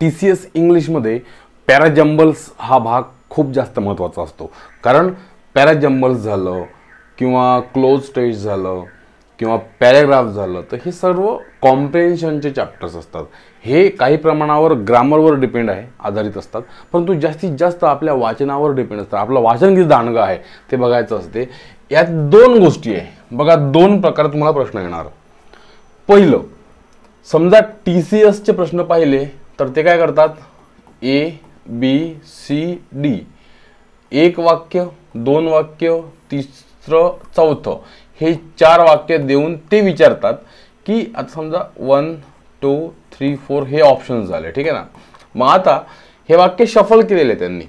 TCS इंग्लिशमध्ये पॅराजंबल्स हा भाग खूप जास्त महत्त्वाचा असतो. कारण पॅराजंबल्स झालं किंवा क्लोज टेक्स्ट झालं किंवा पॅराग्राफ झालं तर हे सर्व कॉम्प्रेन्शनचे चॅप्टर्स असतात. हे काही प्रमाणावर ग्रामरवर डिपेंड आहे, आधारित असतात, परंतु जास्तीत जास्त आपल्या वाचनावर डिपेंड असतात. आपलं वाचन किती दांडगं आहे ते बघायचं असते. यात दोन गोष्टी आहे बघा, दोन प्रकार तुम्हाला प्रश्न येणार. पहिलं, समजा TCSचे प्रश्न पाहिले तर ते काय करतात, ABCD, एक वाक्य, दोन वाक्य, तिसरं, चौथं, हे 4 वाक्य देऊन ते विचारतात की आता समजा 1 2 3 4 हे ऑप्शन्स झाले, ठीक आहे ना. मग आता हे वाक्य शफल केलेले त्यांनी,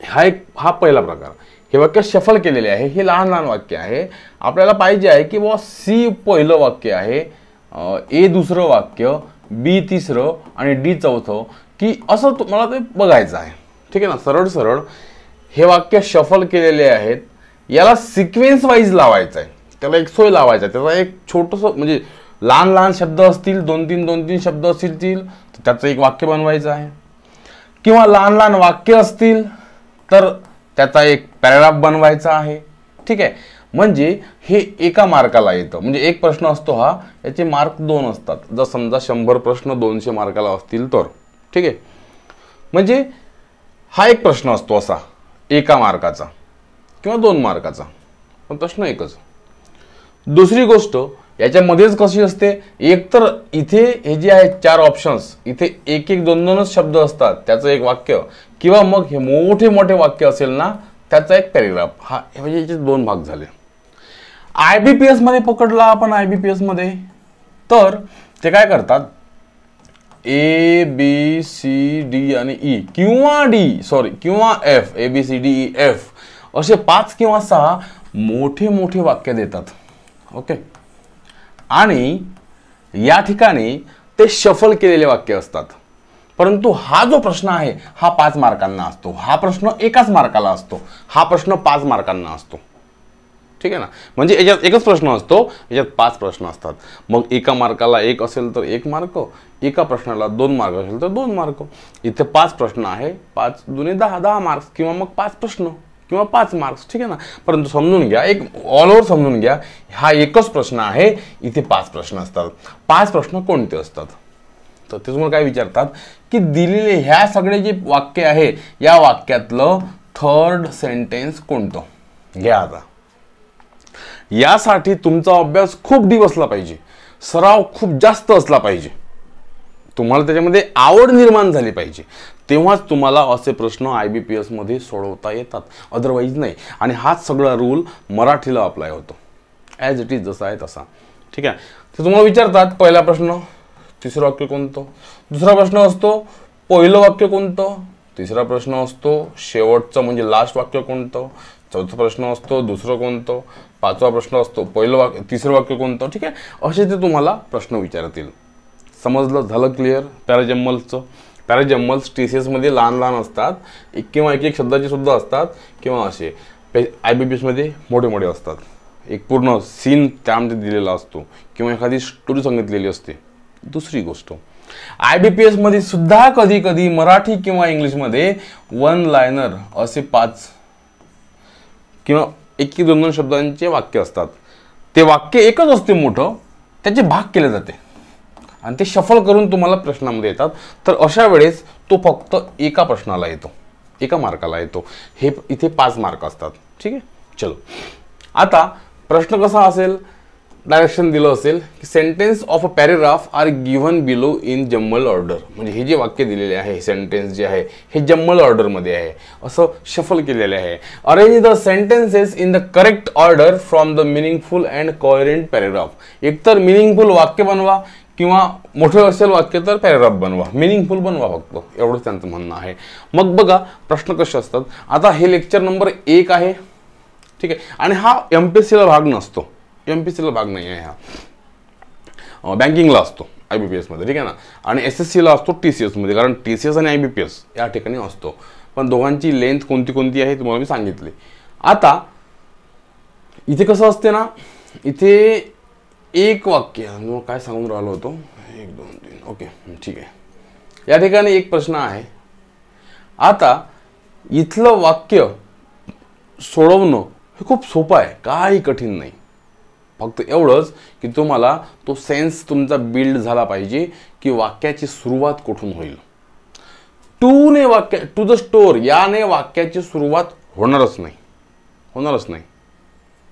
हा पहिला प्रकार. हे वाक्य शफल केलेले आहे, हे लहान लहान वाक्य आहे. आपल्याला पाहिजे आहे की बाबा C पहिलं वाक्य आहे, A दुसरं वाक्य, B तिसरं आणि D चौथं, की असं तुम्हाला ते बघायचं आहे, ठीक आहे ना. सरळ सरळ हे वाक्य शफल केलेले आहेत, याला सिक्वेन्स वाईज लावायचं आहे, त्याला एक सोय लावायचा आहे. त्याचा एक छोटंसं म्हणजे लहान लहान शब्द असतील, 2-3 शब्द असतील तर त्याचं एक वाक्य बनवायचं आहे, किंवा लहान लहान वाक्य असतील तर त्याचा एक पॅराग्राफ बनवायचा आहे, ठीक आहे. म्हणजे हे एका मार्काला येतं. म्हणजे एक प्रश्न असतो हा, याचे मार्क 2 असतात. जर समजा 100 प्रश्न 200 मार्काला असतील तर, ठीक आहे. म्हणजे हा एक प्रश्न असतो असा एका मार्काचा किंवा 2 मार्काचा, पण प्रश्न एकच. दुसरी गोष्ट याच्यामध्येच कशी असते, एक तर इथे हे जे आहे 4 ऑप्शन्स, इथे 1-1-2-2 शब्द असतात, त्याचं एक वाक्य, किंवा मग हे मोठे मोठे वाक्य असेल ना त्याचा एक पॅराग्राफ. हा म्हणजे याचे 2 भाग झाले. IBPS मध्ये पकडला आपण, IBPS मध्ये तर ते काय करतात, ABCD आणि E किंवा F, ABCDEF असे 5 किंवा 6 मोठे मोठे वाक्य देतात. ओके. आणि या ठिकाणी ते शफल केलेले वाक्य असतात. परंतु हा जो प्रश्न आहे हा 5 मार्कांना असतो. हा प्रश्न एकाच मार्काला असतो, हा प्रश्न 5 मार्कांना असतो, ठीक आहे ना. म्हणजे याच्यात एकच प्रश्न असतो, याच्यात 5 प्रश्न असतात. मग एका मार्काला 1 असेल तर 1 मार्क, एका प्रश्नाला 2 मार्क असेल तर 2 मार्क. इथे 5 प्रश्न आहे, 5 दुने 10 मार्क्स, किंवा मग 5 प्रश्न किंवा 5 मार्क्स, ठीक आहे ना. परंतु समजून घ्या, एक ऑल ओव्हर समजून घ्या, हा एकच प्रश्न आहे, इथे 5 प्रश्न असतात. 5 प्रश्न कोणते असतात तर ते तुम्हाला काय विचारतात की दिलेले ह्या सगळे जे वाक्य आहे या वाक्यातलं थर्ड सेंटेन्स कोणतं. घ्या आता, यासाठी तुमचा अभ्यास खूप डीप असला पाहिजे, सराव खूप जास्त असला पाहिजे, तुम्हाला त्याच्यामध्ये आवड निर्माण झाली पाहिजे, तेव्हाच तुम्हाला असे प्रश्न IBPS मध्ये सोडवता येतात, अदरवाईज नाही. आणि हाच सगळा रूल मराठीला अप्लाय होतो, ॲज इट इज जसा आहे तसा, ठीक आहे. ते तुम्हाला विचारतात पहिला प्रश्न तिसरं वाक्य कोणतं, दुसरा प्रश्न असतो पहिलं वाक्य कोणतं, तिसरा प्रश्न असतो शेवटचं म्हणजे लास्ट वाक्य कोणतं, चौथा प्रश्न असतो दुसरं कोणतं, पाचवा प्रश्न असतो पहिलं वाक्य तिसरं वाक्य कोणतं, ठीक आहे. असे ते तुम्हाला प्रश्न विचारतील. समजलं, झालं क्लिअर. पॅराजंबल्स TCS मध्ये लहान लहान असतात, एक किंवा एक शब्दाचे सुद्धा असतात, किंवा असे IBPS मध्ये मोठे मोठे असतात. एक पूर्ण सीन त्यामध्ये दिलेला असतो किंवा एखादी स्टोरी सांगितलेली असते. दुसरी गोष्ट IBPS मध्ये सुद्धा कधी कधी मराठी किंवा इंग्लिशमध्ये 1 लायनर असे 5 किंवा 1-2 शब्दांचे वाक्य असतात. ते वाक्य एकच असते मोठं, त्याचे भाग केले जाते आणि ते शफल करून तुम्हाला प्रश्नामध्ये येतात. तर अशा वेळेस तो फक्त एका प्रश्नाला येतो, एका मार्काला येतो. हे इथे 5 मार्क असतात, ठीक आहे. चलो, आता प्रश्न कसा असेल, डायरेक्शन दिलं असेल की sentence of a paragraph are given below in jumble order. म्हणजे हे जे वाक्य दिलेले आहे, सेंटेन्स जे आहे हे जम्बल ऑर्डरमध्ये आहे, असं शफल केलेले आहे. Arrange the sentences in the correct order from the meaningful and coherent paragraph. एकतर मिनिंगफुल वाक्य बनवा किंवा मोठं असेल वाक्य तर पॅराग्राफ बनवा, मिनिंगफुल बनवा फक्त, एवढंच त्यांचं म्हणणं आहे. मग बघा प्रश्न कसे असतात. आता हे लेक्चर नंबर 1 आहे, ठीक आहे. आणि हा MPSCला भाग नसतो, MPSCला भाग नाही आहे, हा बँकिंगला असतो IBPS मध्ये, ठीक आहे ना. आणि SSCला असतो TCS मध्ये, कारण TCS आणि IBPS या ठिकाणी असतो. पण दोघांची लेंथ कोणती कोणती आहे तुम्हाला मी सांगितले. आता इथे कसं असते ना, इथे एक वाक्य काय सांगून राहिलो होतो, 1 2 3, ओके ठीक आहे. या ठिकाणी एक प्रश्न आहे, आता इथलं वाक्य सोडवणं हे खूप सोपं आहे, काही कठीण नाही. फक्त एवढंच की तुम्हाला तो सेन्स तुमचा बिल्ड झाला पाहिजे की वाक्याची सुरुवात कुठून होईल. टू द स्टोर याने वाक्याची सुरुवात होणारच नाही.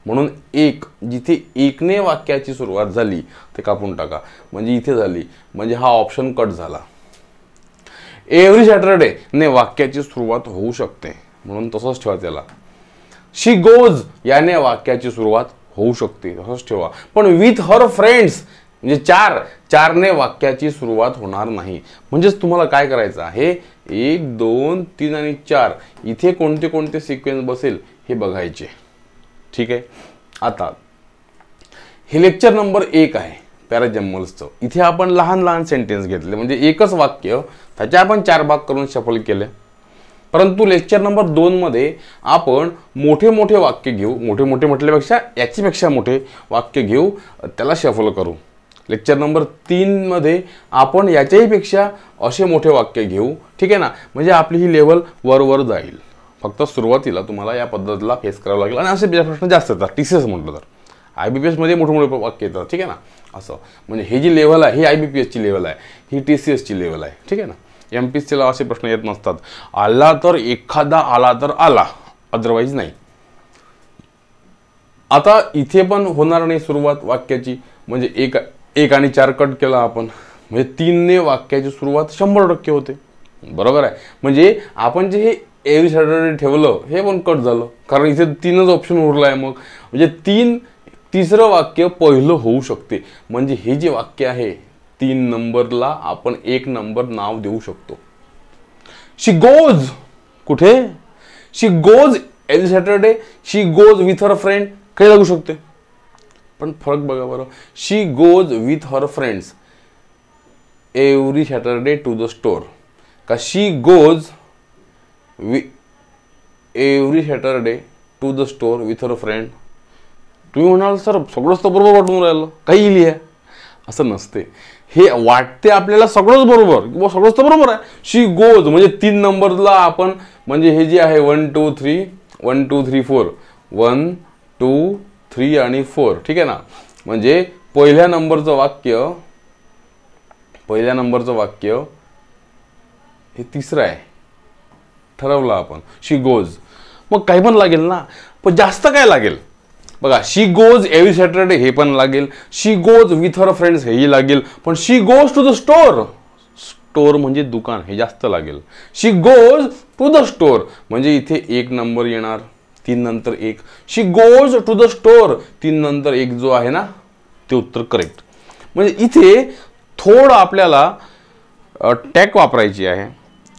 म्हणून एक, जिथे एकने वाक्याची सुरुवात झाली ते कापून टाका, म्हणजे इथे झाली, म्हणजे हा ऑप्शन कट झाला. एव्हरी सॅटरडे ने वाक्याची सुरुवात होऊ शकते, म्हणून तसंच ठेवा त्याला. शी गोज याने वाक्याची सुरुवात होऊ शकते, तसंच ठेवा. पण विथ हर फ्रेंड्स म्हणजे चारने वाक्याची सुरुवात होणार नाही. म्हणजेच तुम्हाला काय करायचं आहे, 1 2 3 आणि 4 इथे कोणते कोणते सिक्वेन्स बसेल हे बघायचे. ठीक आहे. आता हे लेक्चर नंबर 1 आहे पॅराजम्मल्सचं. इथे आपण लहान लहान सेंटेन्स घेतले, म्हणजे एकच वाक्य त्याचे आपण 4 भाग करून शफल केले. परंतु लेक्चर नंबर 2 मध्ये आपण मोठे मोठे वाक्य घेऊ, मोठे मोठे म्हटल्यापेक्षा याच्यापेक्षा मोठे वाक्य घेऊ, त्याला शफल करू. लेक्चर नंबर 3 मध्ये आपण याच्याही पेक्षा असे मोठे वाक्य घेऊ. ठीक आहे ना, म्हणजे आपली ही लेवल वर जाईल. फक्त सुरुवातीला तुम्हाला या पद्धतीला फेस करावं लागेल. आणि असे प्रश्न जास्त येतात TCS म्हटलं तर. IBPS मध्ये मोठे मोठे वाक्य येतात. ठीक आहे ना, असं म्हणजे हे जी लेवल आहे ही IBPS ची लेवल आहे, ही TCS ची लेवल आहे. ठीक आहे ना. MPSCला असे प्रश्न येत नसतात. आला तर एखादा आला तर आला, अदरवाईज नाही. आता इथे पण होणार नाही सुरुवात वाक्याची, म्हणजे एक आणि 4 कट केला आपण, म्हणजे 3 ने वाक्याची सुरुवात 100% होते. बरोबर आहे. म्हणजे आपण जे हे एव्हरी सॅटरडे ठेवलं हे पण कट झालं, कारण इथे 3च ऑप्शन उरला आहे. मग म्हणजे तिसरं वाक्य पहिलं होऊ शकते. म्हणजे हे जे वाक्य आहे 3 नंबरला आपण 1 नंबर नाव देऊ शकतो. शी गोज, कुठे she goes every Saturday, she goes with her friend काही लागू शकते. पण फरक बघा बरं, she goes with her friends every Saturday to the store, का she goes every Saturday to the store with her friend. तुम्ही म्हणाल सर सगळंच तर बरोबर वाटून राहिलं, काही लिहा. असं नसते. हे वाटते आपल्याला सगळंच बरोबर किंवा सगळंच तर बरोबर आहे. शी गोज म्हणजे 3 नंबरला आपण, म्हणजे हे जे आहे 1 2 3 1 2 3 4 1 2 3 आणि 4. ठीक आहे ना. म्हणजे पहिल्या नंबरचं वाक्य हे तिसरं आहे, ठरवलं आपण शी गोज. मग काही पण लागेल ना, पण जास्त काय लागेल बघा. शी गोज एव्हरी सॅटरडे हे पण लागेल, शी गोज विथ हर फ्रेंड्स हेही लागेल, पण शी गोज टू द स्टोर म्हणजे दुकान हे जास्त लागेल. शी गोज टू द स्टोर म्हणजे इथे 1 नंबर येणार, 3 नंतर 1. शी गोज टू द स्टोर 3 नंतर 1 जो आहे ना ते उत्तर करेक्ट. म्हणजे इथे थोडं आपल्याला टॅक वापरायची आहे.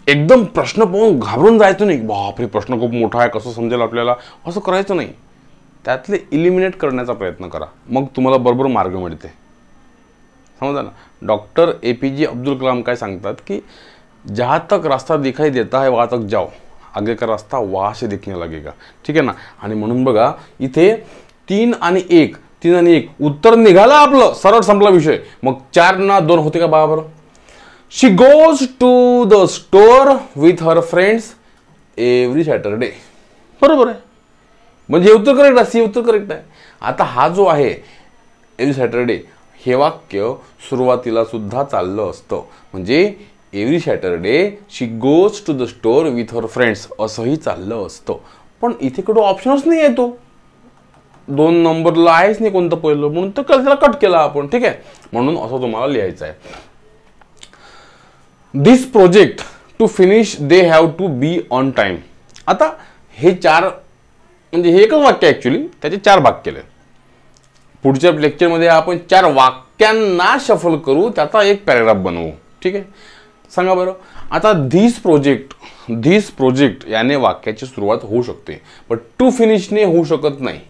एकदम प्रश्न पाहून घाबरून जायचं नाही, बापरे प्रश्न खूप मोठा आहे कसं समजेल आपल्याला, असं करायचं नाही. त्यातले इलिमिनेट करण्याचा प्रयत्न करा, मग तुम्हाला बरोबर मार्ग मिळते. समजा ना. डॉक्टर APJ अब्दुल कलाम काय सांगतात की जहाँ तक रास्ता दिखाई देता है वहाँ तक जाओ, आगे का रास्ता वहाँ से दिखने लगेगा. ठीक आहे ना. आणि म्हणून बघा इथे 3 आणि 1 उत्तर निघालं आपलं, सरळ संपला विषय. मग 4 ना 2 होते का बघा बरं. She goes to the store with her friends every Saturday, बरोबर आहे. म्हणजे उत्तर करेक्ट आहे, सी उत्तर करेक्ट आहे. आता हा जो आहे एव्हरी सॅटरडे हे वाक्य सुरुवातीला सुद्धा चाललं असतं, म्हणजे every Saturday she goes to the store with her friends असंही चाललं असतं. पण इथे कडे ऑप्शनच नाही आहे, तो 2 नंबरला आहेच नाही कोणतं पहिलं, म्हणून तर त्याला कट केला आपण. ठीक आहे. म्हणून असं तुम्हाला लिहायचं आहे. This project to finish they have to be on time. आता हे 4 म्हणजे हे एकच वाक्य ऍक्च्युली, त्याचे 4 भाग केले. पुढच्या लेक्चरमध्ये आपण 4 वाक्यांना शफल करू, त्याचा एक पॅराग्राफ बनवू. ठीक आहे. सांगा बरं. आता धिस प्रोजेक्ट याने वाक्याची सुरुवात होऊ शकते, पण टू फिनिशने होऊ शकत नाही.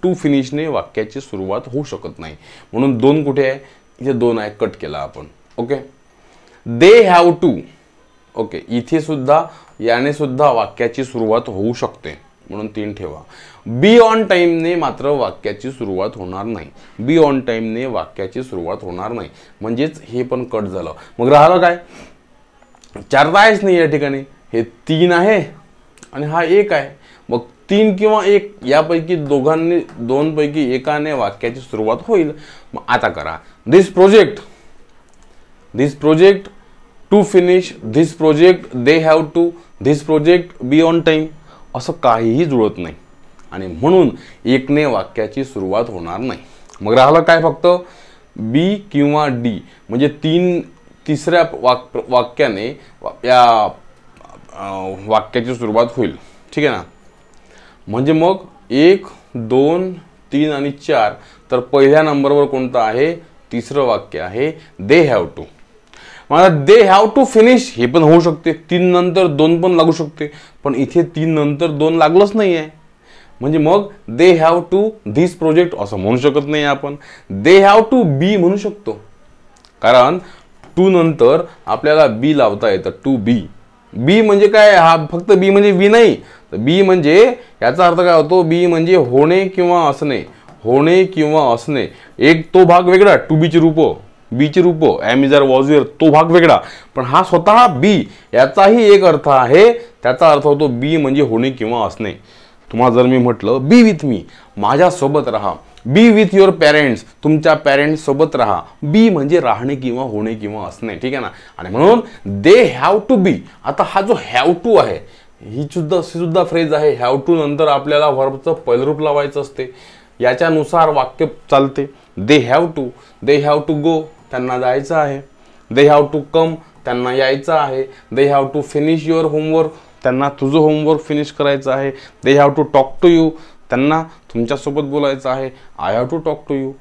टू फिनिशने वाक्याची सुरुवात होऊ शकत नाही. म्हणून 2 कुठे आहे, इथे 2 आहे, कट केला आपण. Okay. They have to, okay, इथे सुद्धा याने सुद्धा वाक्याची सुरुवात होऊ शकते, म्हणून 3 ठेवा. बी ऑन टाइमने मात्र वाक्याची सुरुवात होणार नाही. बी ऑन टाइमने वाक्याची सुरुवात होणार नाही, म्हणजेच हे पण कट झालं. मग राहिलं काय, 4 तर आहेच नाही या ठिकाणी, हे 3 आहे आणि हा 1 आहे. मग 3 किंवा 1 यापैकी दोनपैकी एकाने वाक्याची सुरुवात होईल. मग आता करा, this project to finish this project they have to this project be on time, असं काहीही जुळत नाही आणि म्हणून 1ने वाक्याची सुरुवात होणार नाही. मग राहिलं काय, फक्त बी किंवा डी, म्हणजे तिसऱ्या वाक्याने या वाक्याची सुरुवात होईल. ठीक आहे ना. म्हणजे मग 1, 2, 3 आणि 4, तर पहिल्या नंबरवर कोणतं आहे, तिसरं वाक्य आहे दे हॅव टू. मला दे हॅव टू फिनिश हे पण होऊ शकते, 3 नंतर 2 पण लागू शकते, पण इथे 3 नंतर 2 लागलंच नाही आहे. म्हणजे मग they have to this project असं म्हणू शकत नाही आपण. दे हॅव टू बी म्हणू शकतो, कारण 2 नंतर आपल्याला बी लावता येतं. टू बी, बी म्हणजे काय, हा फक्त बी म्हणजे बी नाही, तर बी म्हणजे याचा अर्थ काय होतो, बी म्हणजे होणे किंवा असणे, होणे किंवा असणे. एक तो भाग वेगळा, टू बीची रूप am is are was your, तो भाग वेगळा, पण हा स्वतः बी याचाही एक अर्थ आहे. त्याचा अर्थ होतो बी म्हणजे होणे किंवा असणे. तुम्हाला जर मी म्हटलं बी विथ मी, माझ्यासोबत राहा, बी विथ युअर पेरेंट्स, तुमच्या पेरेंट्स सोबत राहा, बी म्हणजे राहणे किंवा होणे किंवा असणे. ठीक आहे ना. आणि म्हणून दे हॅव टू बी. आता हा जो हॅव टू आहे, ही सुद्धा फ्रेज आहे. हॅव टू नंतर आपल्याला व्हर्बचं पहिलं रूप लावायचं असते, याच्यानुसार वाक्य चालते. दे हॅव टू गो, त्यांना जायचं आहे. दे हॅव टू कम, त्यांना यायचं आहे. They have to finish your homework, त्यांना तुझं होमवर्क फिनिश करायचं आहे. They have to talk to you, त्यांना तुमच्यासोबत बोलायचं आहे. I have to talk to you,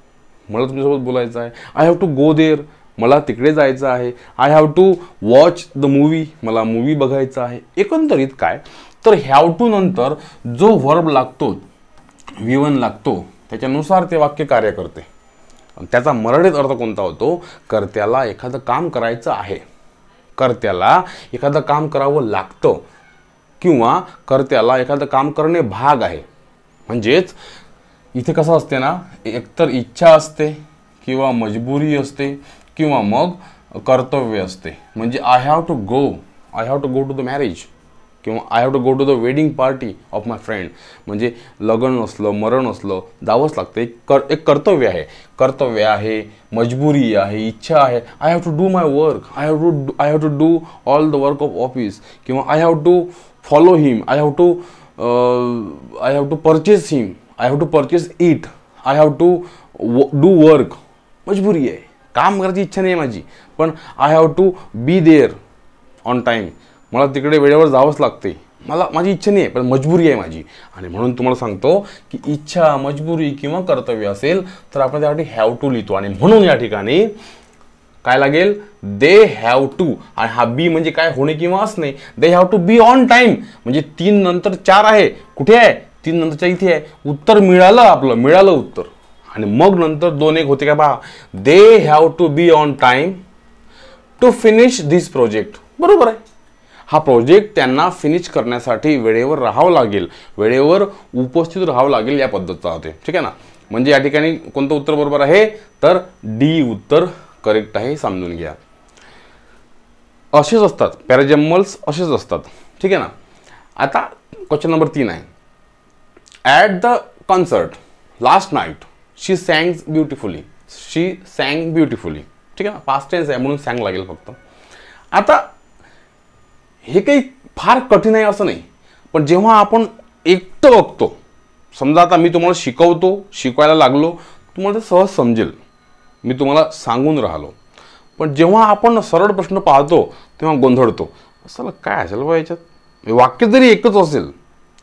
मला तुमच्यासोबत बोलायचं आहे. I have to go there, मला तिकडे जायचं आहे. I have to watch the movie, मला मूवी बघायचा आहे. एकंदरीत काय, तर हॅव टू नंतर जो व्हर्ब लागतो, V1 लागतो, त्याच्यानुसार ते वाक्य कार्य करते. त्याचा मराठीत अर्थ कोणता होतो, कर्त्याला एखादं काम करायचं आहे, कर्त्याला एखादं काम करावं लागतं किंवा कर्त्याला एखादं काम करणे भाग आहे. म्हणजेच इथे कसं असते ना, एकतर इच्छा असते किंवा मजबुरी असते किंवा मग कर्तव्य असते. म्हणजे I have to go to the marriage किंवा I have to go to the wedding party of my friend, म्हणजे लग्न असलं मरण असलं जावंच लागतं. एक कर्तव्य आहे, मजबुरी आहे, इच्छा आहे. I have to do my work, I have to do all the work of office, किंवा I have to follow him, I have to purchase him, I have to purchase it, I have to do work. मजबुरी आहे, काम करायची इच्छा नाही माझी, पण I have to be there on time, मला तिकडे वेळेवर जावंच लागते. माझी इच्छा नाही आहे, पण मजबुरी आहे माझी. आणि म्हणून तुम्हाला सांगतो की इच्छा, मजबुरी किंवा कर्तव्य असेल तर आपण त्यासाठी हॅव टू लिहितो. आणि म्हणून या ठिकाणी काय लागेल, दे हॅव टू. आणि हा बी म्हणजे काय, होणे किंवा असणे. They have to be on time, म्हणजे 3 नंतर 4 आहे, कुठे आहे, 3 नंतरच्या इथे आहे. उत्तर मिळालं उत्तर. आणि मग नंतर 2-1 होते का पहा, they have to be on time to finish this project. बरोबर आहे, हा प्रोजेक्ट त्यांना फिनिश करण्यासाठी वेळेवर राहावं लागेल, वेळेवर उपस्थित राहावं लागेल, या पद्धतीचा होते. ठीक आहे ना. म्हणजे या ठिकाणी कोणतं उत्तर बरोबर आहे, तर डी उत्तर करेक्ट आहे, समजून घ्या. असेच असतात पॅराजम्मल्स, असेच असतात. ठीक आहे ना. आता क्वेश्चन नंबर 3 आहे. At the concert last night she sang beautifully. ठीक आहे ना, पास्ट टेन्स आहे म्हणून सॅंग लागेल फक्त. आता हे काही फार कठीण आहे असं नाही, पण जेव्हा आपण एकटं बघतो, समजा आता मी तुम्हाला शिकवायला लागलो, तुम्हाला ते सहज समजेल, मी तुम्हाला सांगून राहिलो. पण जेव्हा आपण सरळ प्रश्न पाहतो तेव्हा गोंधळतो. असं काय असेल बा याच्यात, वाक्य जरी एकच असेल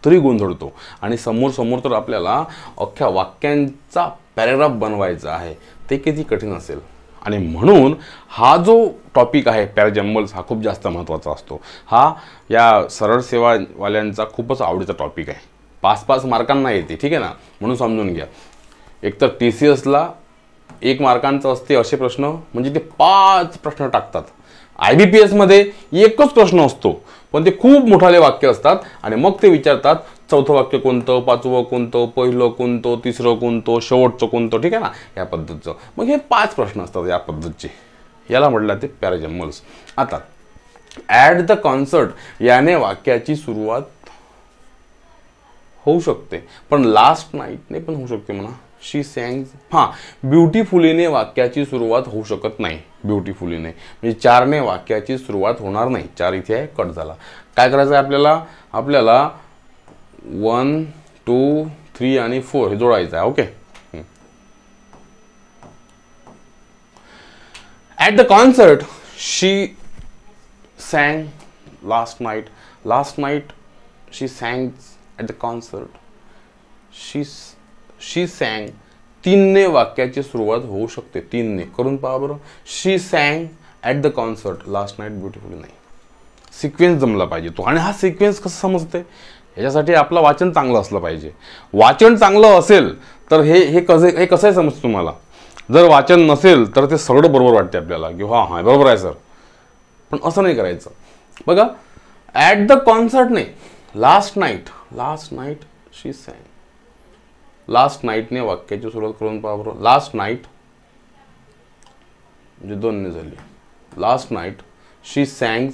तरी गोंधळतो. आणि समोर तर आपल्याला अख्ख्या वाक्यांचा पॅराग्राफ बनवायचा आहे, ते किती कठीण असेल. आणि म्हणून हा जो टॉपिक आहे पॅराजम्मल्स, हा खूप जास्त महत्त्वाचा असतो. हा या सरळ सेवावाल्यांचा खूपच आवडीचा टॉपिक आहे. 5-5 मार्कांना येते. ठीक आहे ना. म्हणून समजून घ्या, एकतर TCSला 1 मार्कांचं असते असे प्रश्न, म्हणजे ते 5 प्रश्न टाकतात. IBPS मध्ये एकच प्रश्न असतो, पण ते खूप मोठाले वाक्य असतात. आणि मग ते विचारतात, चौथं वाक्य कोणतं, 5वं कोणतं, पहिलं कोणतं, तिसरं कोणतं, शेवटचं कोणतं. ठीक आहे ना, या पद्धतीचं. मग हे 5 प्रश्न असतात या पद्धतीचे. याला म्हटलं ते पॅराजम्मल्स. आता ॲट द कॉन्सर्ट याने वाक्याची सुरुवात होऊ शकते, पण लास्ट नाईटने पण होऊ शकते म्हणा. शी सॅंग, हां, ब्युटिफुलीने वाक्याची सुरुवात होऊ शकत नाही. ब्युटिफुलीने म्हणजे 4ने वाक्याची सुरुवात होणार नाही. 4 इथे आहे, कट झाला. काय करायचं आहे आपल्याला? आपल्याला 1, 2, 3 आणि 4 हे जोडायचं आहे. Okay. At the concert she sang last night. Last night she sang at the concert. She sang 3ने वाक्याची सुरुवात होऊ शकते. 3ने करून पहा बरं. She sang at the concert last night beautifully. नाही, सिक्वेन्स जमला पाहिजे तो. आणि हा सिक्वेन्स कसं समजते? याच्यासाठी आपलं वाचन चांगलं असलं पाहिजे. वाचन चांगलं असेल तर हे कसं आहे समजतं तुम्हाला. जर वाचन नसेल तर ते सगळं बरोबर वाटते आपल्याला की हां हां बरोबर आहे सर, पण असं नाही करायचं. बघा, ॲट द कॉन्सर्ट नाही, last night she sang. Last नाईटने वाक्याची सुरुवात करून पहा बरोबर. लास्ट नाईट म्हणजे 2ने झाली. Last night she sang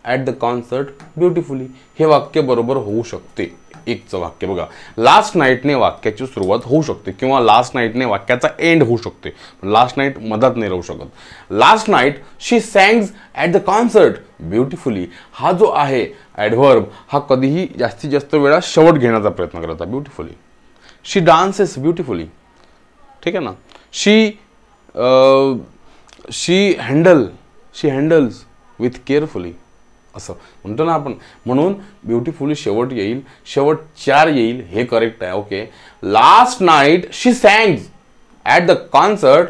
at the concert beautifully. हे वाक्य बरोबर होऊ शकते. एकचं वाक्य बघा, लास्ट नाईटने वाक्याची सुरुवात होऊ शकते किंवा लास्ट नाईटने वाक्याचा एंड होऊ शकते, पण लास्ट नाईट मधात नाही राहू शकत. Last night she sang at the concert beautifully हा जो आहे ॲडव्हर्ब, हा कधीही जास्तीत जास्त वेळा शेवट घेण्याचा प्रयत्न करतात. ब्युटिफुली. शी डान्सेस ब्युटिफुली. ठीक आहे ना. शी हँडल्स विथ केअरफुली असं म्हणतो ना आपण. म्हणून ब्युटिफुली शेवट येईल, शेवट 4 येईल, हे करेक्ट आहे. Okay. Last night she sang at the concert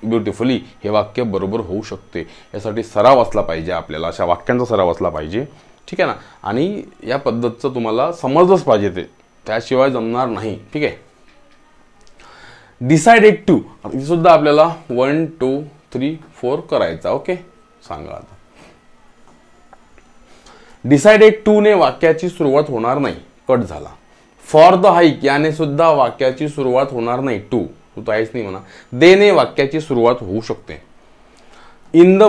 beautifully हे वाक्य बरोबर होऊ शकते. यासाठी सराव असला पाहिजे आपल्याला, अशा वाक्यांचा सराव असला पाहिजे. ठीक आहे ना. आणि या पद्धतीचं तुम्हाला समजलंच पाहिजे ते, त्याशिवाय जमणार नाही. ठीक आहे. डिसाइडेड टू सुद्धा आपल्याला 1, 2, 3, 4 करायचा. ओके. सांगा आता. डिसाइडेड टू ने वाक्याची सुरुवात होणार नाही, कट झाला. फॉर द हाईक याने सुद्धा वाक्याची सुरुवात होणार नाही. टू तर आहेच नाही म्हणा. दे ने वाक्याची सुरुवात होऊ शकते. इन द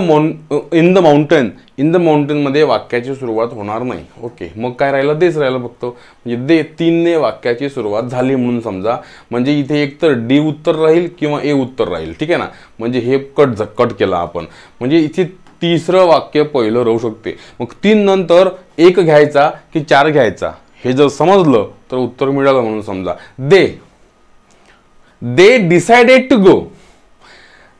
माउंटेन मध्ये वाक्याची सुरुवात होणार नाही. ओके. मग काय राहिलं? देच राहिलं फक्त. म्हणजे दे 3ने वाक्याची सुरुवात झाली म्हणून समजा. म्हणजे इथे एक तर डी उत्तर राहील किंवा ए उत्तर राहील. ठीक आहे ना. म्हणजे हे कट केलं आपण. म्हणजे इथे 3रं वाक्य पहिलं राहू शकते. मग 3 नंतर 1 घ्यायचा की 4 घ्यायचा हे जर समजलं तर उत्तर मिळालं म्हणून समजा. They decided to go.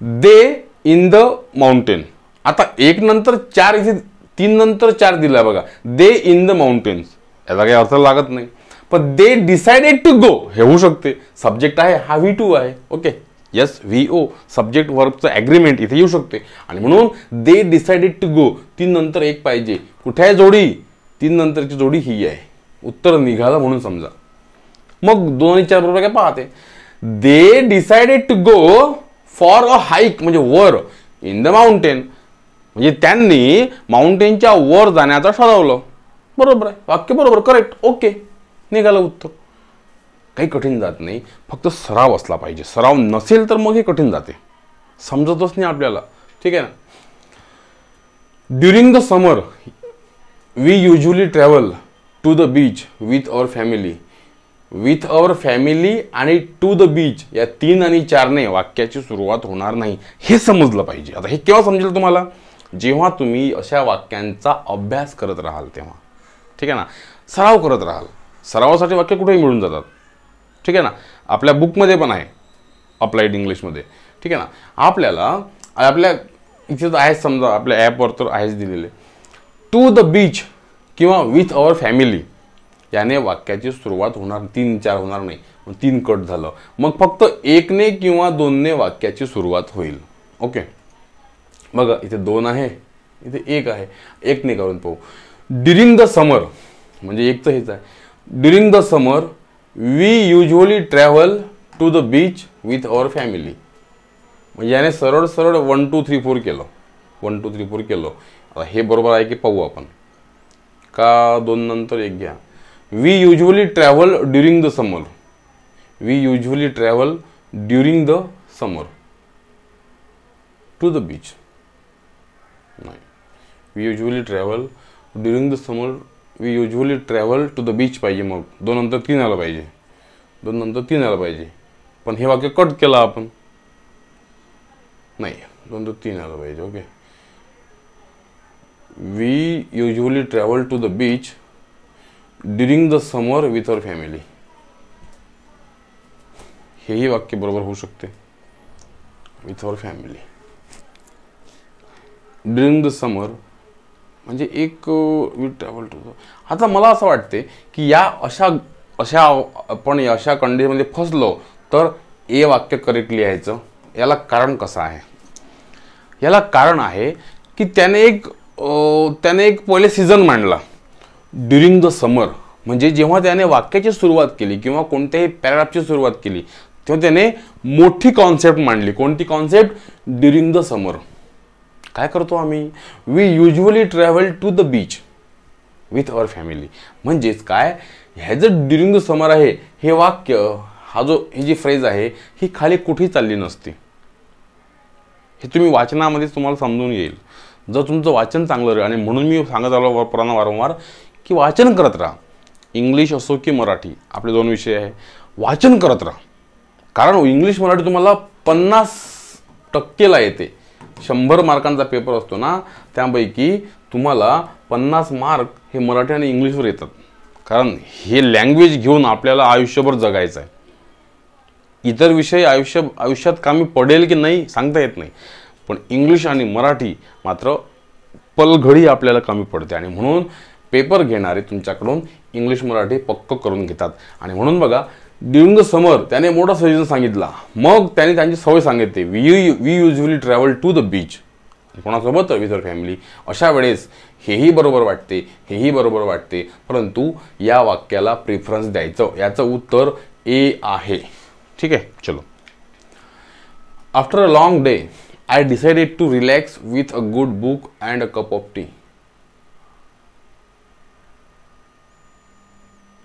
They in the mountain. आता 1 नंतर 4 इथे 3 नंतर 4 दिला बघा. दे इन द माउंटेन्स याचा काही अर्थ लागत नाही, पण दे डिसाइडेड टू गो हे होऊ शकते. सब्जेक्ट आहे हा V2 आहे. ओके. यस, VO सब्जेक्ट वर्बचं ॲग्रीमेंट इथे येऊ शकते. आणि म्हणून दे डिसाइडेड टू गो 3 नंतर 1 पाहिजे. कुठे आहे जोडी? 3 नंतरची जोडी ही आहे. उत्तर निघालं म्हणून समजा. मग 2 आणि 4 बरोबर काय पाहते. They decided to go for a hike म्हणजे वर इन द माउंटेन. म्हणजे त्यांनी माउंटेनच्या वर जाण्याचं ठरवलं. बरोबर आहे. वाक्य बरोबर, करेक्ट. ओके. निघालं उत्तर. काही कठीण जात नाही, फक्त सराव असला पाहिजे. सराव नसेल तर मग हे कठीण जाते, समजतच नाही आपल्याला. ठीक आहे ना. During the summer we usually travel to the beach with our family. With our family आणि टू द बीच या 3 आणि 4ने वाक्याची सुरुवात होणार नाही, हे समजलं पाहिजे. आता हे केव्हा समजेल तुम्हाला? जेव्हा तुम्ही अशा वाक्यांचा अभ्यास करत राहाल तेव्हा. ठीक आहे ना. सराव करत राहाल. सरावासाठी वाक्य कुठेही मिळून जातात. ठीक आहे ना. आपल्या बुकमध्ये पण आहे, अप्लाइड इंग्लिशमध्ये. ठीक आहे ना. आपल्या इथे तर आहेच समजा, आपल्या ॲपवर तर आहेच दिलेले. टू द बीच किंवा विथ अवर फॅमिली याने वाक्याची सुरुवात होणार, 3, 4 होणार नाही. 3 कट झालं. मग फक्त 1ने किंवा 2ने वाक्याची सुरुवात होईल. ओके. बघा इथे 2 आहे, इथे 1 आहे. 1ने करून पाहू. ड्युरिंग द समर म्हणजे 1चं हेच आहे. During the summer we usually travel to the beach with our family. म्हणजे याने सरळ 1, 2, 3, 4 केलं. 1, 2, 3, 4 केलं. आता हे बरोबर आहे की पाहू आपण. का 2 नंतर 1 घ्या. We usually travel during the summer. We usually travel during the summer to the beach. नाही, we usually travel during the summer, we usually travel to the beach पाहिजे, मग 2 नंतर 3 आलं पाहिजे, 2 नंतर 3 आलं पाहिजे. पण हे वाक्य कट केलं आपण, नाही 2 नंतर 3 आलं पाहिजे. Okay, we usually travel to the beach during the summer with our family. हेही वाक्य बरोबर होऊ शकते, with our family. During the summer म्हणजे एक वी ट्रॅव्हल टू. आता मला असं वाटते की या अशा आपण अशा कंडिशनमध्ये फसलो तर ए वाक्य करेक्ट लिहायचं. याला कारण कसं आहे? याला कारण आहे की त्याने एक पहिले सीझन मांडला ड्युरिंग द समर. म्हणजे जेव्हा त्याने वाक्याची सुरुवात केली किंवा कोणत्याही पॅराग्राफची सुरुवात केली तेव्हा त्याने मोठी कॉन्सेप्ट मांडली. कोणती कॉन्सेप्ट? ड्युरिंग द समर. काय करतो आम्ही? We usually travel to the beach with our family. म्हणजेच काय, ह्या जर ड्युरिंग द समर आहे हे वाक्य, ही जी फ्रेज आहे ही खाली कुठेही चालली नसती. हे तुम्ही वाचनामध्ये तुम्हाला समजून येईल जर तुमचं वाचन चांगलं राहील. आणि म्हणून मी सांगत आलो वारंवार की वाचन करत राहा. इंग्लिश असो की मराठी, आपले 2 विषय आहे, वाचन करत राहा. कारण इंग्लिश मराठी तुम्हाला 50% येते. 100 मार्कांचा पेपर असतो ना, त्यापैकी तुम्हाला 50 मार्क हे मराठी आणि इंग्लिशवर येतात. कारण हे लँग्वेज घेऊन आपल्याला आयुष्यभर जगायचं आहे. इतर विषय आयुष्यात कामी पडेल की नाही सांगता येत नाही, पण इंग्लिश आणि मराठी मात्र पलघडी आपल्याला कमी पडते. आणि म्हणून पेपर घेणारे तुमच्याकडून इंग्लिश मराठी पक्क करून घेतात. आणि म्हणून बघा, ड्युरिंग द समर त्याने मोठा सजेशन सांगितला, मग त्याने त्यांची सवय सांगितली, we usually travel to the beach. कोणासोबत? With our family. अशा वेळेस हेही बरोबर वाटते, हेही बरोबर वाटते, परंतु या वाक्याला प्रिफरन्स द्यायचं. याचं उत्तर ए आहे. ठीक आहे, चलो. After a long day I decided to relax with a good book and a cup of tea.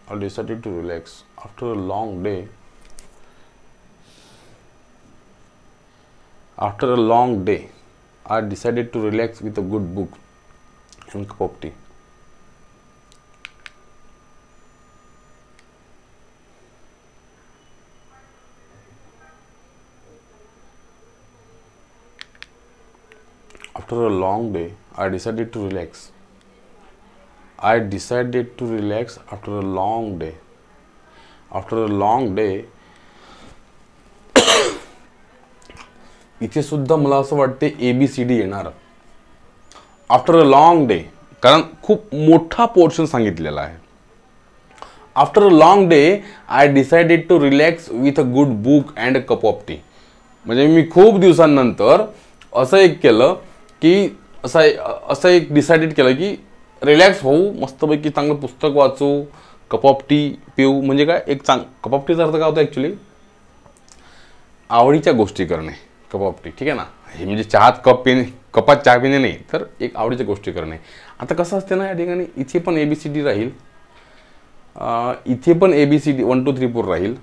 I decided to relax after a long day. After a long day, I decided to relax with a good book and cup of tea. After a long day, I decided to relax. I decided to relax after a long day. After a long day. इथे सुद्धा मला असं वाटते ABCD येणार. After a long day, कारण खूप मोठा portion सांगितलेला आहे. After a long day I decided to relax with a good book and a cup of tea. म्हणजे मी खूप दिवसांनंतर असं एक केलं की असं एक डिसाइडेड केलं की रिलॅक्स होऊ, मस्तपैकी चांगलं पुस्तक वाचू, कप ऑफ टी पिऊ. म्हणजे काय, कप ऑफ टीचा अर्थ काय होता ॲक्च्युली? आवडीच्या गोष्टी करणे. कप ऑफ टी, ठीक आहे ना. हे म्हणजे कपात चहा पिणे नाही, तर एक आवडीच्या गोष्टी करणे. आता कसं असते ना, या ठिकाणी इथे पण ABCD राहील, इथे पण ABCD 1 2 3 4 राहील.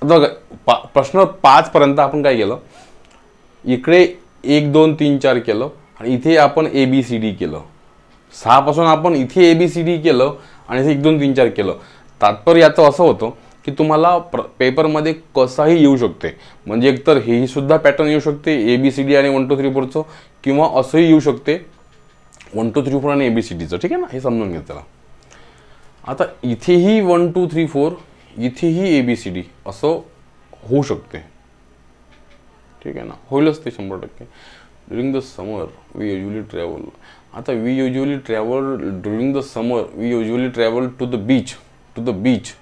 आता प्रश्न 5 पर्यंत आपण काय केलं, इकडे 1 2 3 4 केलं आणि इथे आपण ABCD केलं. 6 पासून आपण इथे ABCD केलं आणि इथे 1 2 3 4 केलं. तात्पर्य याचं असं होतं की तुम्हाला पेपरमध्ये कसाही येऊ शकते. म्हणजे एकतर हेही सुद्धा पॅटर्न येऊ शकते ABCD आणि 1 2 3 4चं, किंवा असंही येऊ शकते 1 2 3 4 आणि ABCDचं. ठीक आहे ना, हे समजून घ्या त्याला. आता इथेही 1 2 3 4, इथेही ABCD असं होऊ शकते. ठीक आहे ना, होईलच ते 100%. During the summer we usually travel. आता we usually travel during the summer, we usually travel to the beach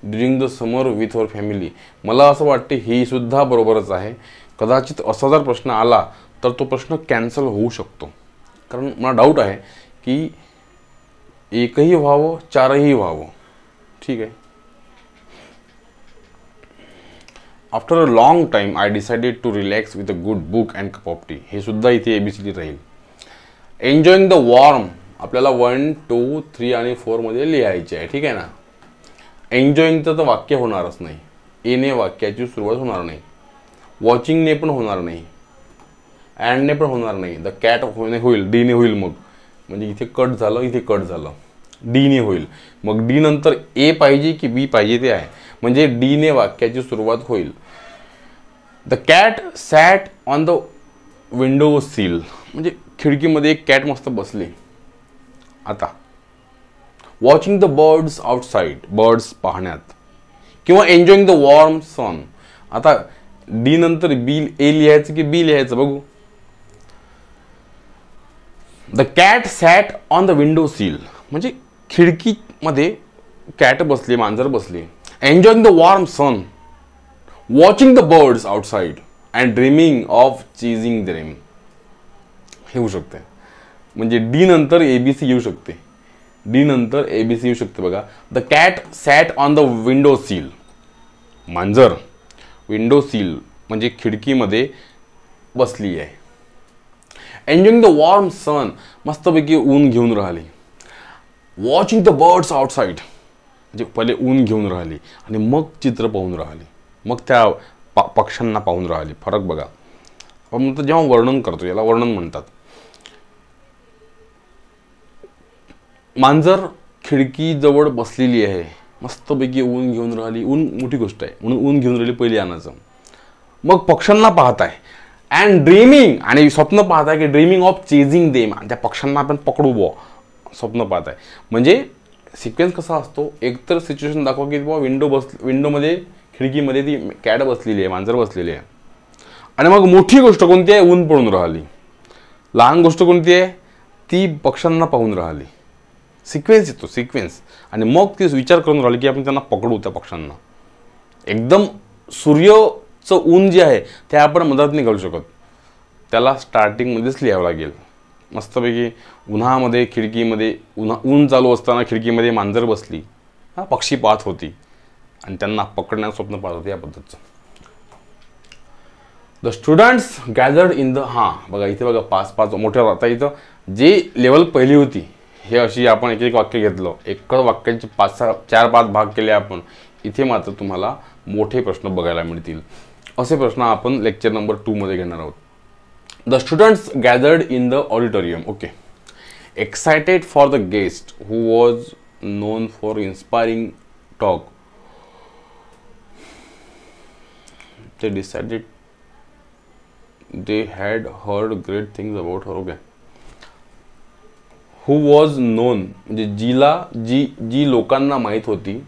during the summer with our family. मला असं वाटते हे सुद्धा बरोबरच आहे. कदाचित असा जर प्रश्न आला तर तो प्रश्न कॅन्सल होऊ शकतो, कारण मला डाऊट आहे की एकही व्हावं 4ही व्हावं. ठीक आहे. After a long time I decided to relax with a good book and cup of tea. हे सुद्धा इथे ABCD राहील. एन्जॉईंग द वॉर्म आपल्याला 1 2 3 आणि 4 मध्ये लिहायचे आहे. ठीक आहे ना. एन्जॉईंगचं तर वाक्य होणारच नाही, एने वाक्याची सुरुवात होणार नाही, वॉचिंगने पण होणार नाही, अँडने पण होणार नाही, द कॅट होईल, डीने होईल. म्हणजे इथे कट झालं, इथे कट झालं, डी ने होईल. मग डी नंतर ए पाहिजे की बी पाहिजे ते आहे, म्हणजे डी ने वाक्याची सुरुवात होईल. The cat sat on the window sill, म्हणजे खिडकीमध्ये एक कॅट मस्त बसली. आता watching the birds outside, birds पाहण्यात, किंवा एन्जॉईंग द वॉर्म सन. आता डी नंतर बी ए लिहायचं की बी लिहायचं बघू. The cat sat on the window sill, म्हणजे खिडकीमध्ये कॅट बसली, मांजर बसली. Enjoying the warm sun, watching the birds outside and dreaming of chasing them, हे होऊ शकते. म्हणजे डी नंतर एबीसी येऊ शकते, डी नंतर एबीसी येऊ शकते बघा. The cat sat on the window sill, मांजर विंडो सील म्हणजे खिडकीमध्ये बसली आहे. एन्जॉईंग द वॉर्म सन, मस्तपैकी ऊन घेऊन राहिली. वॉचिंग द बर्ड्स आउटसाइड, म्हणजे पहिले ऊन घेऊन राहिली आणि मग चित्र पाहून राहिली, मग त्या पक्ष्यांना पाहून राहिली. फरक बघा. आपण म्हणतो जेव्हा वर्णन करतो, याला वर्णन म्हणतात. मांजर खिडकीजवळ बसलेली आहे, मस्तपैकी ऊन घेऊन राहिली. ऊन मोठी गोष्ट आहे म्हणून ऊन घेऊन राहिली पहिले आणायचं. मग पक्ष्यांना पाहत आहे. अँड ड्रीमिंग, आणि स्वप्न पाहत आहे की ड्रीमिंग ऑफ चेजिंग देम, आणि त्या पक्ष्यांना आपण पकडू बुवा, स्वप्न पाहत आहे. म्हणजे सिक्वेन्स कसा असतो, एकतर सिच्युएशन दाखवा की बुवा विंडोमध्ये खिडकीमध्ये ती कॅट बसलेली आहे, मांजर बसलेली आहे. आणि मग मोठी गोष्ट कोणती आहे, ऊन पडून राहिली. लहान गोष्ट कोणती आहे, ती पक्ष्यांना पाहून राहिली. सिक्वेन्स येतो, सिक्वेन्स. आणि मग ती विचार करून राहिली की आपण त्यांना पकडू, त्या पक्ष्यांना. एकदम सूर्यचं ऊन जे आहे ते आपण मदत नाही करू शकत, त्याला स्टार्टिंगमध्येच लिहावं लागेल. मस्तपैकी उन्हामध्ये खिडकीमध्ये ऊन चालू असताना खिडकीमध्ये मांजर बसली, पक्षी पाहत होती आणि त्यांना पकडण्याचं स्वप्न पाहत होते, या पद्धतीचं. The students gathered in the, बघा इथे बघा 5-5 मोठ्या. आता इथं जे लेवल पहिली होती हे अशी आपण एक वाक्य घेतलं, एकच वाक्याचे 4-5 भाग केले आपण. इथे मात्र तुम्हाला मोठे प्रश्न बघायला मिळतील. असे प्रश्न आपण लेक्चर नंबर 2 मध्ये घेणार आहोत. The students gathered in the auditorium. Okay. Excited for the guest who was known for inspiring talk. They decided they had heard great things about her. Okay. Who was known, म्हणजे जी लोकांना माहीत होती.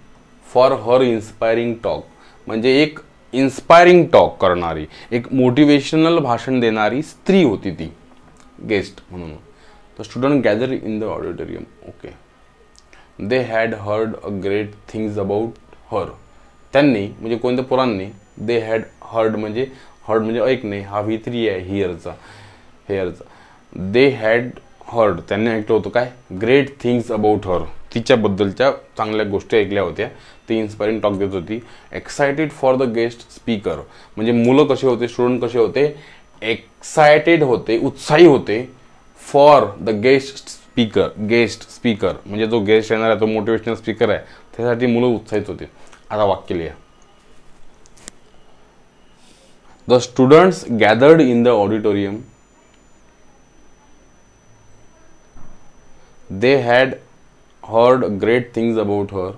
For her inspiring talk, म्हणजे एक inspiring talk करणारी, एक motivational भाषण देणारी स्त्री होती ती, गेस्ट म्हणून. The student gather in the auditorium. Okay. They had heard a great things about her. त्यांनी म्हणजे कोणत्या पोरांनी, दे हॅड हर्ड म्हणजे ऐकणे, हा V3 आहे हेअरचा. दे हॅड हर्ड, त्यांनी ऐकलं होतं काय, ग्रेट थिंग्स अबाउट हर, तिच्याबद्दलच्या चांगल्या गोष्टी ऐकल्या होत्या. ती इन्स्पायरिंग टॉक देत होती. Excited for the guest speaker, म्हणजे मुलं कसे होते, स्टुडंट कसे होते, एक्सायटेड होते, उत्साही होते. फॉर द गेस्ट स्पीकर म्हणजे जो गेस्ट येणार आहे तो मोटिवेशनल स्पीकर आहे, त्यासाठी मुलं उत्साहित होते. आता वाक्य लिहा. The students gathered in the auditorium. They had heard great things about her.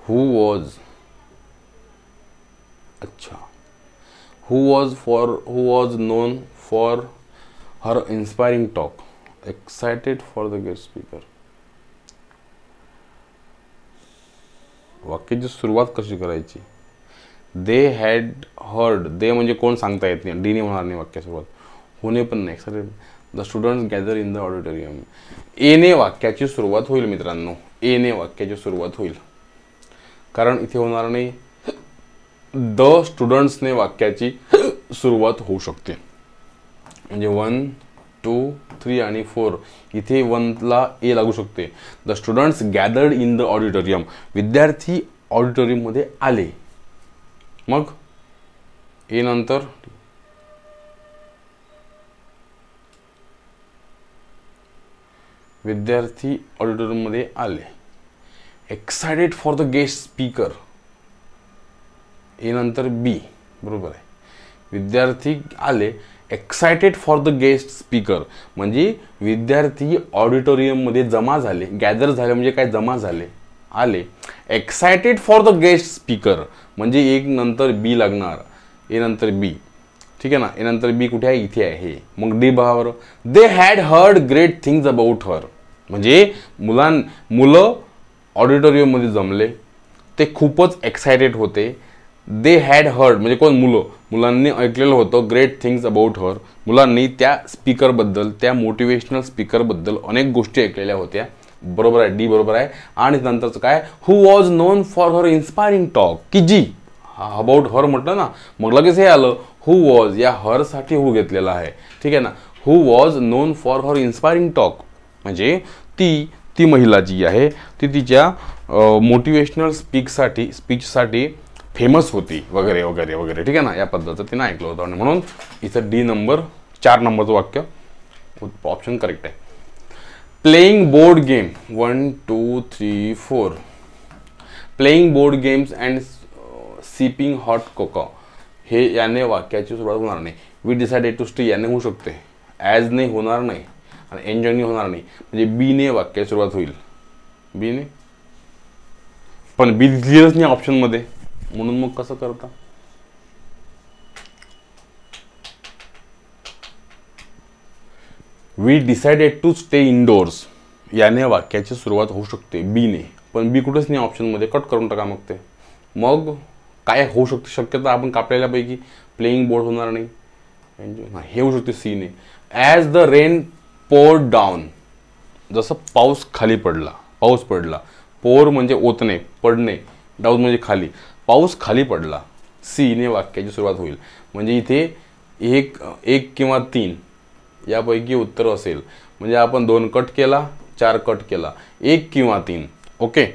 Who was known for her inspiring talk. Excited for the guest speaker. वाक्याची सुरुवात कशी करायची. दे हॅड हर्ड, दे म्हणजे कोण सांगता येत नाही, डीने होणार नाही वाक्य सुरुवात, होणे पण नाही. Excited. The students gather in the auditorium. एने वाक्याची सुरुवात होईल मित्रांनो, एने वाक्याची सुरुवात होईल, कारण इथे होणार नाही. द स्टुडंट्सने वाक्याची सुरुवात होऊ शकते. म्हणजे 1, 2, 3 आणि 4 इथे 1ला ए लागू शकते. The students gathered in the auditorium, विद्यार्थी ऑडिटोरियम मध्ये आले. मग ए नंतर विद्यार्थी ऑडिटोरियम मध्ये आले. Excited for the guest speaker, A नंतर बी, बरोबर आहे. विद्यार्थी आले excited for the guest speaker म्हणजे विद्यार्थी ऑडिटोरियममध्ये जमा झाले, गॅदर झाले म्हणजे काय, जमा झाले, आले. Excited for the guest speaker म्हणजे एक नंतर बी लागणार, ए नंतर बी, ठीक आहे ना. ए नंतर बी कुठे आहे, इथे आहे. मग डी बघा बरं. They had heard great things about her म्हणजे मुलं ऑडिटोरियममध्ये जमले, ते खूपच एक्सायटेड होते. दे हॅड हर्ड म्हणजे कोण, मुलांनी ऐकलेलं होतं ग्रेट थिंग्स अबाउट हर, मुलांनी त्या स्पीकरबद्दल, त्या मोटिवेशनल स्पीकरबद्दल अनेक गोष्टी ऐकलेल्या होत्या. बरोबर आहे, डी बरोबर आहे. आणि नंतरचं काय, who was known for her inspiring talk की जी अबाउट हर म्हटलं ना, मग लगेच हे आलं, हु वॉज, या हरसाठी हु घेतलेला आहे, ठीक आहे ना. Who was known for her inspiring talk म्हणजे ती महिला जी आहे ती तिच्या मोटिवेशनल स्पीचसाठी फेमस होती वगैरे वगैरे वगैरे, ठीक आहे ना. या पद्धतीचं तिनं ऐकलं होतं आणि म्हणून इथं डी नंबर 4 नंबरचं वाक्य ऑप्शन करेक्ट आहे. Playing board game 1 2 3 4 playing board games and sipping hot Coca हे याने वाक्याची सुरुवात होणार नाही. वी डिसाइडेड टू स्टे याने होऊ शकते, ॲज ने होणार नाही आणि एन्जॉयने होणार नाही. म्हणजे बीने वाक्याची सुरुवात होईल, बीने, पण बी दिलीच नाही ऑप्शनमध्ये, म्हणून मग कसं करता. We decided to stay indoors याने वाक्याची सुरुवात होऊ शकते बीने, पण बी कुठेच नाही ऑप्शनमध्ये, कट करून टाका मग ते. मग काय होऊ शकते शक्यता आपण कापलेल्यापैकी, प्लेइंग बोर्ड होणार नाही, हे होऊ शकते सीने. As the rain poured down जसं पाऊस खाली पडला, पाऊस पडला, पोर म्हणजे ओतणे, पडणे, डाऊन म्हणजे खाली, पाऊस खाली पडला, सीने वाक्याची सुरुवात होईल. म्हणजे इथे एक किंवा 3 यापैकी उत्तर असेल. म्हणजे आपण 2 कट केला, 4 कट केला, 1 किंवा 3. ओके,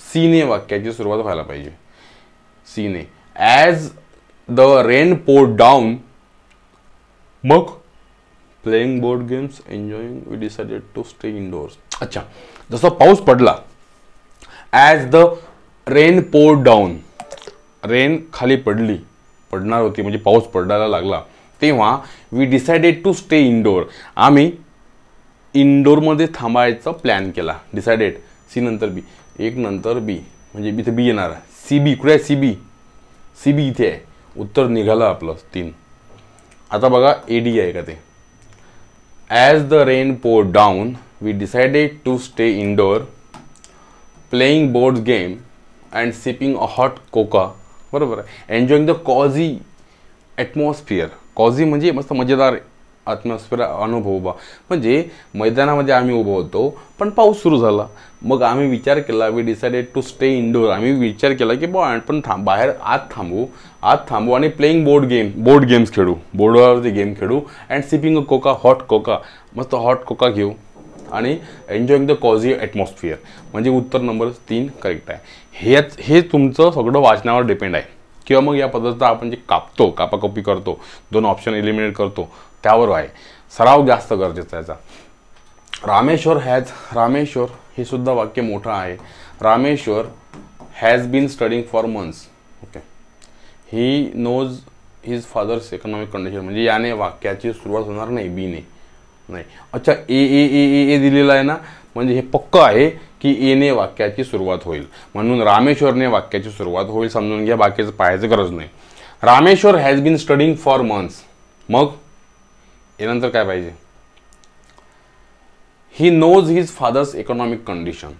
सीने वाक्याची सुरुवात व्हायला पाहिजे, सीने. As the rain poured down, मग playing board games, enjoying, we decided to stay indoors. अच्छा, जसं पाऊस पडला, as the rain poured down, rain खाली पडणार होती म्हणजे पाऊस पडायला लागला, तेव्हा we decided to stay indoor, आम्ही इनडोरमध्ये थांबायचा प्लॅन केला. डिसाइडेड, सी नंतर बी, एक नंतर बी म्हणजे इथे बी येणार. सी बी कुठे आहे, सी बी इथे आहे. उत्तर निघालं आपलं 3. आता बघा एडी आहे का ते. As the rain poured down we decided to stay indoor playing board game and sipping a hot cocoa. बरोबर आहे. Enjoying the cosy atmosphere, cosy म्हणजे मस्त मजेदार ॲटमॉस्फिअर अनुभव उभा. म्हणजे मैदानामध्ये आम्ही उभं होतो पण पाऊस सुरू झाला, मग आम्ही विचार केला, we decided to stay indoor, आम्ही विचार केला की आपण बाहेर आत थांबू आणि प्लेइंग बोर्ड गेम्स खेळू, बोर्डवरती गेम खेळू. And sipping a Coca, hot Coca, मस्त हॉट कोका घेऊ आणि एन्जॉईंग द कॉझी ॲटमॉस्फिअर. म्हणजे उत्तर नंबर 3 करेक्ट आहे. हे तुमचं सगळं वाचनावर डिपेंड आहे किंवा मग या पद्धतीचा आपण जे कापाकपी करतो, 2 ऑप्शन एलिमिनेट करतो, त्यावर आहे. सराव जास्त गरजेचा आहे याचा. रामेश्वर हे सुद्धा वाक्य मोठं आहे. Rameshwar has been studying for months. Okay, he knows his father's economic condition म्हणजे याने वाक्याची सुरुवात होणार नाही, बीने नाही. अच्छा, ए दिलेला आहे ना, म्हणजे हे पक्क आहे की एने वाक्याची सुरुवात होईल, म्हणून रामेश्वरने वाक्याची सुरुवात होईल. समजून घ्या, बाकीचं पाहायची गरज नाही. Rameshwar has been studying for months, मग यानंतर काय पाहिजे, he knows his father's economic condition.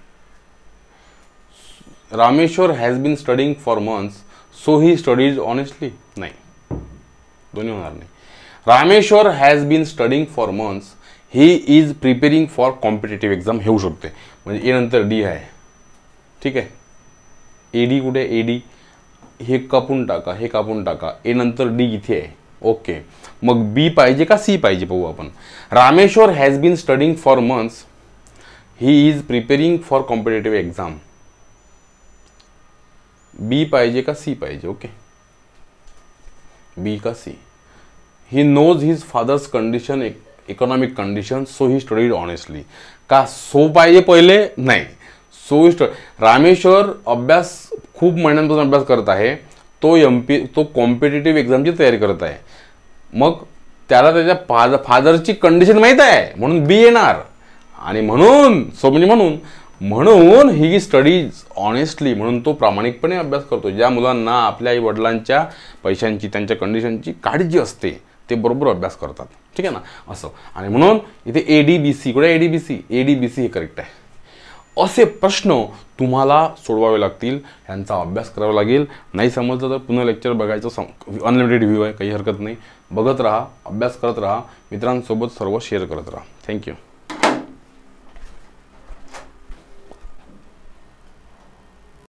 Rameshwar has been studying for months so he studies honestly, नाही, दोन्ही होणार नाही. Rameshwar has been studying for months he is preparing for competitive exam, हे होऊ शकते. म्हणजे ए नंतर डी आहे, ठीक आहे. एडी कुठे, एडी हे कापून टाका, ए नंतर डी इथे आहे. ओके, मग बी पाहिजे का सी पाहिजे पाहू आपण. Rameshwar has been studying for months he is preparing for competitive exam. B पाहिजे का सी पाहिजे. ओके, बी का C. He knows his father's condition, economic condition, so he studied honestly. का सो पाहिजे पहिले, नाही, सो रामेश्वर खूप महिन्यांपासून अभ्यास करत आहे, तो कॉम्पिटेटिव्ह एक्झामची तयारी करत आहे. मग त्याला त्याच्या फादरची कंडिशन माहीत आहे म्हणून बी येणार. आणि म्हणून ही स्टडीज ऑनेस्टली, म्हणून तो प्रामाणिकपणे अभ्यास करतो. ज्या मुलांना आपल्या आई वडिलांच्या पैशांची, त्यांच्या कंडिशनची काळजी असते ते बरोबर अभ्यास करतात. ठीक आहे ना, असं. आणि म्हणून इथे ADBC कुठे ADBC हे करेक्ट आहे. असे प्रश्न तुम्हाला सोडवावे लागतील, ह्यांचा अभ्यास करावा लागेल. नाही समजलं तर पुन्हा लेक्चर बघायचं, अनलिमिटेड व्ह्यू आहे, काही हरकत नाही. बघत राहा, अभ्यास करत राहा, मित्रांसोबत सर्व शेअर करत राहा. थँक्यू.